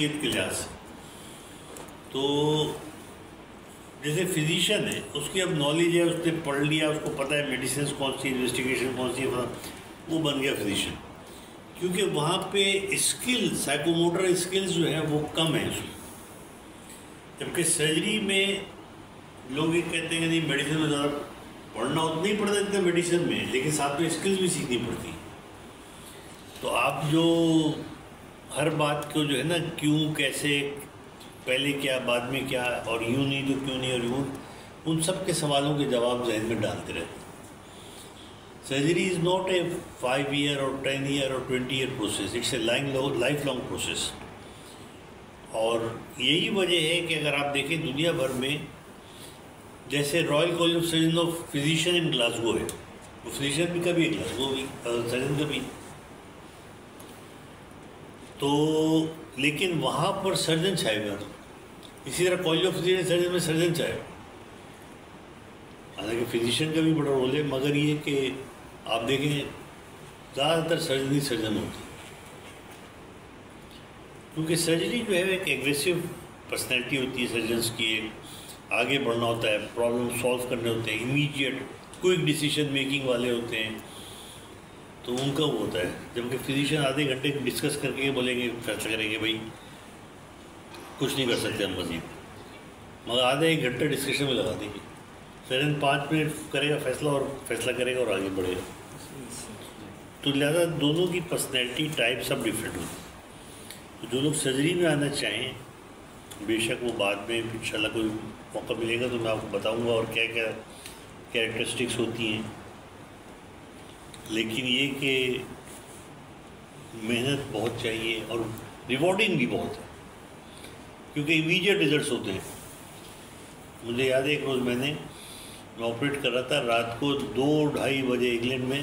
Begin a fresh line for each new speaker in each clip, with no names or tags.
صحت کے لحاظ سے. تو جیسے فزیشین ہے اس کی اب نالج ہے, اس نے پڑھ لیا, اس کو پتہ ہے میڈیسنس کون سی, انویسٹیگیشن کون سی ہے, وہ بن گیا فزیشین. کیونکہ وہاں پہ اسکل سائیکوموٹر اسکلز جو ہیں وہ کم ہیں اس میں. جبکہ سرجری میں لوگ یہ کہتے ہیں کہ نہیں میڈیسن میں زیادہ پڑھنا ہوتا نہیں پڑتا اتنا میڈیسن میں, لیکن ساتھ میں اسکلز بھی سیکھنی پڑتی. تو آپ جو ہر بات کو جو ہے نا کیوں, کیسے, پہلے کیا, بعد میں کیا, اور یوں نہیں تو کیوں نہیں, اور یوں, ان سب کے سوالوں کے جواب ذہن میں ڈالتے رہتے. Surgery is not a 5 year اور 10 year اور 20 year process, it's a lifelong process. اور یہی وجہ ہے کہ اگر آپ دیکھیں دنیا بھر میں, جیسے Royal college of surgeon of physician in Glasgow ہے, وہ فزیشین بھی کبھی ہے, گلاسگو بھی سرجن کا بھی. تو لیکن وہاں پر سرجن چاہے گا, اسی طرح کالج آف فزیشین سرجن میں سرجن چاہے. حالانکہ فزیشین کا بھی بڑا رول ہے, مگر یہ کہ آپ دیکھیں زیادہ تر سرجن ہی سرجن ہوتی ہے. کیونکہ سرجری جو ہے ایک ایگریسو پرسنالٹی ہوتی ہے سرجنس کی, ایک آگے بڑھنا ہوتا ہے, پرابلم سالو کرنے ہوتے ہیں, امیڈیٹ کوئک ڈیسیشن میکنگ والے ہوتے ہیں, تو ان کا وہ ہوتا ہے. جبکہ فزیشین آدھے گھنٹے ڈسکس کر کے بولیں گے, فیصلہ کریں گے بھائی کچھ نہیں کر سکتے ہم مزید, مگر آدھے 1 گھنٹے ڈسکشن میں لگا دیں گے. سرجن 5 منٹ کرے گا فیصلہ, اور فیصلہ کرے گا اور آگے بڑھے گا. تو لہٰذا دونوں کی پرسنالٹی ٹائپ سب ڈفرینٹ ہوتی ہے. تو جو لوگ سرجری میں آنا چاہیں, بے شک وہ بعد میں انشاءاللہ کوئی موقع ملے گا تو میں آپ کو بتاؤں گا اور کیا کیا کیریکٹرسٹکس ہوتی ہیں. لیکن یہ کہ محنت بہت چاہیے اور ریوارڈنگ بھی بہت ہے, کیونکہ امیڈیٹ ریزلٹس ہوتے ہیں. مجھے یاد ہے ایک روز میں آپریٹ کر رہا تھا, رات کو 2-2:30 بجے انگلینڈ میں,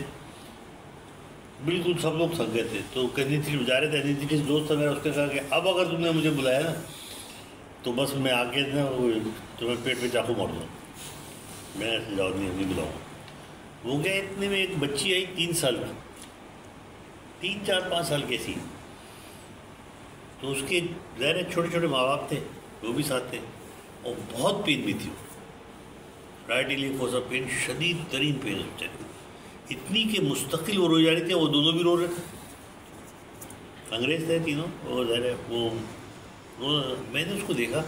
بالکل سب لوگ تھک گئے تھے. تو کنیتھیٹس جا رہے تھے, انیتھیٹس دوست تھا میرا, اس نے کہا کہ اب اگر تم نے مجھے بلایا نا تو بس میں آ کے نا تمہیں پیٹ پہ چاقو مار دوں. میں جاؤ نہیں بلاؤں. وہ گیا, اتنے میں ایک بچی آئی 3 سال کی, 3-4-5 سال کی سی. تو اس کے ظاہر چھوٹے چھوٹے ماں باپ تھے, وہ بھی ساتھ تھے, اور بہت پین بھی تھی. رائٹ ایلنگ فوسا پین, شدید ترین پین ہوتے ہیں, اتنی کہ مستقل وہ رو جا رہی تھی, وہ دونوں بھی رو رہے تھے. انگریز تھے تینوں, اور ظاہر ہے وہ میں نے اس کو دیکھا.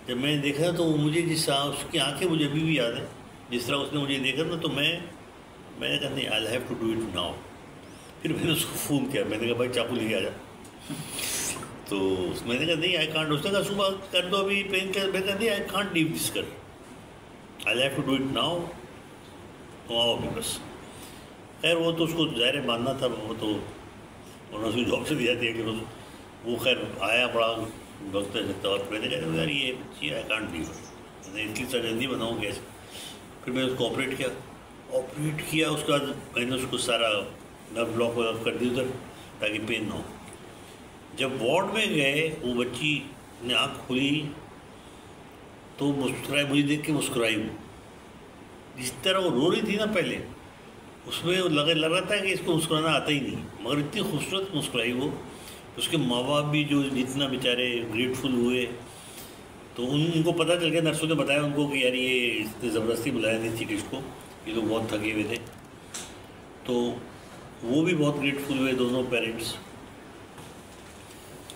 جب میں نے دیکھا تو وہ مجھے اس کی آنکھیں مجھے ابھی بھی یاد ہیں, جس طرح اس نے مجھے دیکھا نا, تو میں نے کہا نہیں, I have to do it now. پھر میں نے اس کو فون کیا, میں نے کہا بھائی چاقو لے کے آ جا. تو میں نے کہا نہیں آئی کانٹ. اس نے کہا صبح کر دو ابھی پین کر. میں نے کہا نہیں آئی کانٹ لیو دس کر, I have to do it now. تو آؤ ابھی بس. خیر وہ تو اس کو ظاہر ماننا تھا, وہ تو انہوں نے اس کی جاب سے دیا تھا کہ وہ خیر آیا بڑا وقت سکتا. اور میں نے کہا یار یہ بچی آئی کانٹ لیو, میں اتنی سرجن نہیں بناؤں کیسے. پھر میں اس کو آپریٹ کیا. اس کے بعد میں نے اس کو سارا نرو بلاک وغیرہ کر دی ادھر تاکہ پین نہ ہو. جب وارڈ میں گئے, وہ بچی نے آنکھ کھلی تو مسکرائی, مجھے دیکھ کے مسکرائی. وہ جس طرح وہ رو رہی تھی نا پہلے, اس میں لگ رہا تھا کہ اس کو مسکرانا آتا ہی نہیں, مگر اتنی خوبصورت مسکرائی وہ. اس کے ماں باپ بھی جو جتنا بیچارے گریٹفل ہوئے. تو ان کو پتہ چل گیا, نرسوں نے بتایا ان کو کہ یار یہ اس نے زبردستی بلایا نہیں تھی اس کو, یہ لوگ بہت تھکے ہوئے تھے. تو وہ بھی بہت گریٹفل ہوئے دونوں پیرنٹس.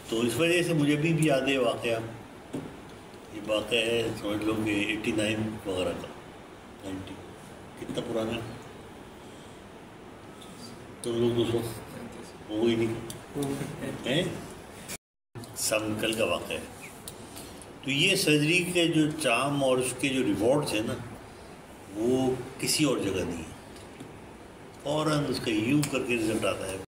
تو اس وجہ سے مجھے بھی یاد ہے واقعہ. یہ واقعہ ہے سمجھ لو کہ 89 وغیرہ کا, 90 کتنا پرانا ہے. تو لوگ دوستوں وہ ہی نہیں کل کا واقعہ ہے. تو یہ سرجری کے جو چام اور اس کے جو ریوارڈس ہیں نا, وہ کسی اور جگہ نہیں ہے. فوراً اس کا یوں کر کے رزلٹ آتا ہے.